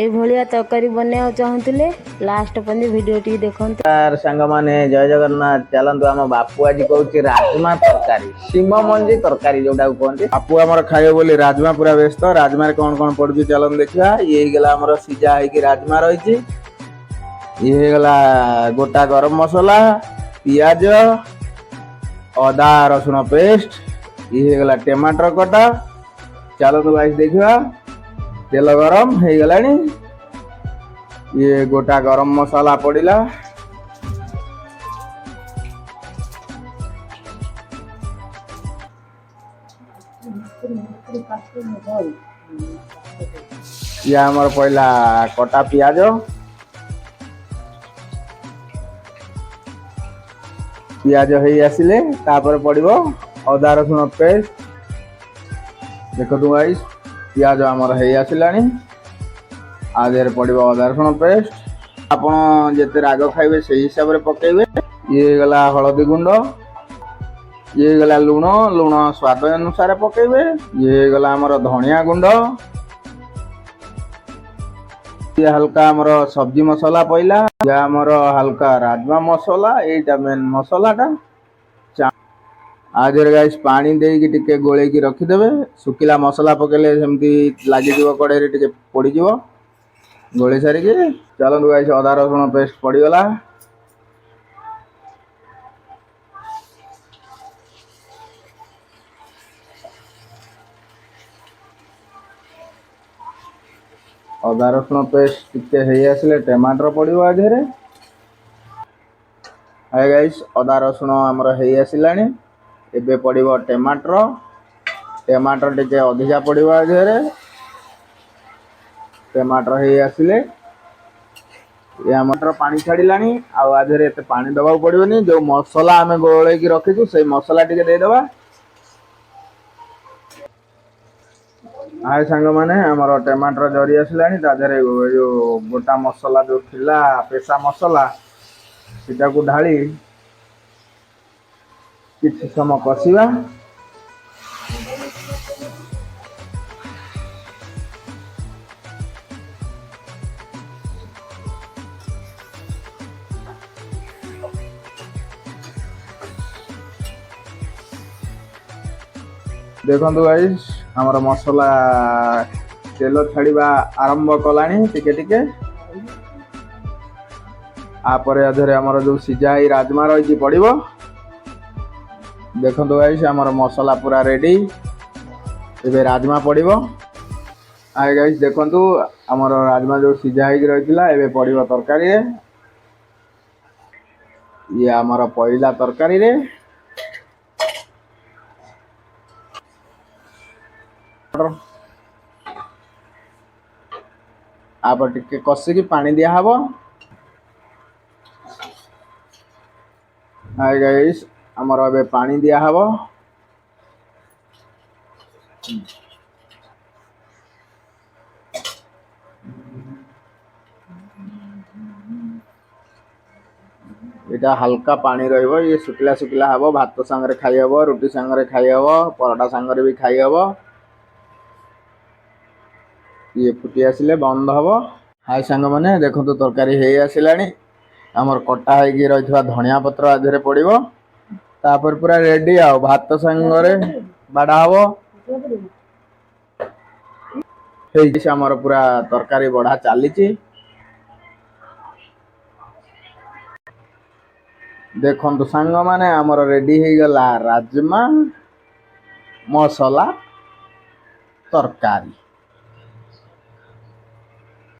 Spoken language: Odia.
ଏଇଭଳିଆ ତରକାରୀ ବନେଇବାକୁ ଚାହୁଁଥିଲେ ଲାଷ୍ଟ ପର୍ଯ୍ୟନ୍ତ ଭିଡ଼ିଓଟି ଦେଖନ୍ତୁ। ସାଙ୍ଗମାନେ ଜୟ ଜଗନ୍ନାଥ। ଚାଲନ୍ତୁ ଆମ ବାପୁ ଆଜି କହୁଛି ରାଜମା ତରକାରୀ, ଶିମ ମଞ୍ଜି ତରକାରୀ ଯୋଉଟାକୁ କୁହନ୍ତି। ବାପୁ ଆମର ଖାଇବ ବୋଲି ରାଜମା ପୁରା ବ୍ୟସ୍ତ। ରାଜମାରେ କଣ କଣ ପଡୁଛି ଚାଲନ୍ତୁ ଦେଖିବା। ଇଏ ହେଇଗଲା ଆମର ସିଝା ହେଇକି ରାଜମା ରହିଛି। ଇଏ ହେଇଗଲା ଗୋଟା ଗରମ ମସଲା, ପିଆଜ, ଅଦା ରସୁଣ ପେଷ୍ଟ, ଇଏ ହେଇଗଲା ଟମାଟର କଟା। ଚାଲନ୍ତୁ ଗାଇସ୍ ଦେଖିବା। ତେଲ ଗରମ ହେଇଗଲାଣି। ଇଏ ଗୋଟା ଗରମ ମସଲା ପଡିଲା। ଇଏ ଆମର ପଇଲା କଟା ପିଆଜ। ପିଆଜ ହେଇ ଆସିଲେ ତାପରେ ପଡିବ ଅଦା ରସୁଣ ପେଷ୍ଟ। ଦେଖନ୍ତୁ ଗାଇସ୍ ପିଆଜ ଆମର ହେଇ ଆସିଲାଣି। ଆ ଦେହରେ ପଡିବ ଅଦା ରସୁଣ ପେଷ୍ଟ। ଆପଣ ଯେତେ ରାଗ ଖାଇବେ ସେଇ ହିସାବରେ ପକେଇବେ। ଇଏ ହେଇଗଲା ହଳଦୀ ଗୁଣ୍ଡ, ଇଏ ହେଇଗଲା ଲୁଣ ସ୍ୱାଦ ଅନୁସାରେ ପକେଇବେ। ଇଏ ହେଇଗଲା ଆମର ଧଣିଆ ଗୁଣ୍ଡ, ଇଏ ହାଲକା ଆମର ସବ୍ଜି ମସଲା ପଇଲା। ଇଏ ଆମର ହାଲକା ରାଜମା ମସଲା, ଏଇଟା ମେନ୍ ମସଲାଟା। ଆ ଦେହରେ ଗାଇସ୍ ପାଣି ଦେଇକି ଟିକେ ଗୋଳେଇକି ରଖିଦେବେ। ଶୁଖିଲା ମସଲା ପକେଇଲେ ସେମିତି ଲାଗିଯିବ, କଡେଇରେ ଟିକେ ପୋଡିଯିବ। ଗୋଳେଇ ସାରିକି ଚାଲନ୍ତୁ ଗାଇସ୍ ଅଦା ରସୁଣ ପେଷ୍ଟ ପଡିଗଲା। ଅଦା ରସୁଣ ପେଷ୍ଟ ଟିକେ ହେଇ ଆସିଲେ ଟମାଟର ପଡିବ ଆ ଦେହରେ। ହାय ଗାଇସ୍ ଅଦା ରସୁଣ ଆମର ହେଇ ଆସିଲାଣି। ଏବେ ପଡିବ ଟମାଟର। ଟମାଟର ଟିକେ ଅଧିକା ପଡିବ ଆ ଦେହରେ। ଟମାଟର ହେଇ ଆସିଲେ ଟମାଟର ପାଣି ଛାଡିଲାଣି। ଆଉ ଆ ଦେହରେ ଏତେ ପାଣି ଦବାକୁ ପଡିବନି। ଯୋଉ ମସଲା ଆମେ ଗୋଳେଇକି ରଖିଛୁ ସେଇ ମସଲା ଟିକେ ଦେଇଦବା। ହାय ସାଙ୍ଗମାନେ ଆମର ଟମାଟର ଜରି ଆସିଲାଣି। ତା ଦେହରେ ଯୋଉ ଗୋଟା ମସଲା ଯୋଉ ଥିଲା ପେଶା ମସଲା ସେଟାକୁ ଢାଳି କିଛି ସମୟ କଷିବା। ଦେଖନ୍ତୁ ଗାଇସ୍ ଆମର ମସଲା ତେଲ ଛାଡିବା ଆରମ୍ଭ କଲାଣି ଟିକେ ଟିକେ। ତାପରେ ଏଥିରେ ଆମର ଯୋଉ ସିଝା ହେଇ ରାଜମା ରହିଛି ପଡିବ। ଦେଖନ୍ତୁ ଗାଇସ୍ ଆମର ମସଲା ପୁରା ରେଡି। ଏବେ ରାଜମା ପଡିବ। ଆଏ ଗାଇସ୍ ଦେଖନ୍ତୁ ଆମର ରାଜମା ଯୋଉ ସିଝା ହେଇକି ରହିଥିଲା ଏବେ ପଡିବ ତରକାରୀରେ। ଇଏ ଆମର ପଇଲା ତରକାରୀରେ। ତାପରେ ଟିକେ କଷିକି ପାଣି ଦିଆହବ। ହାय ଗାଇସ୍ ଆମର ଏବେ ପାଣି ଦିଆହବ। ଏଇଟା ହାଲକା ପାଣି ରହିବ। ଇଏ ଶୁଖିଲା ଶୁଖିଲା ହବ। ଭାତ ସାଙ୍ଗରେ ଖାଇହବ, ରୁଟି ସାଙ୍ଗରେ ଖାଇହବ, ପରଟା ସାଙ୍ଗରେ ବି ଖାଇହବ। ଇଏ ଫୁଟି ଆସିଲେ ବନ୍ଦ ହବ। ହାय ସାଙ୍ଗମାନେ ଦେଖନ୍ତୁ ତରକାରୀ ହେଇ ଆସିଲାଣି। ଆମର କଟା ହେଇକି ରହିଥିବା ଧଣିଆ ପତ୍ର ଆ ଦେହରେ ପଡିବ। ତାପରେ ପୁରା ରେଡି ଆଉ ଭାତ ସାଙ୍ଗରେ ବାଡା ହବ। ହେଇଛି ଆମର ପୁରା ତରକାରୀ ବଢା ଚାଲିଛି। ଦେଖନ୍ତୁ ସାଙ୍ଗମାନେ ଆମର ରେଡି ହେଇଗଲା ରାଜମା ମସଲା ତରକାରୀ।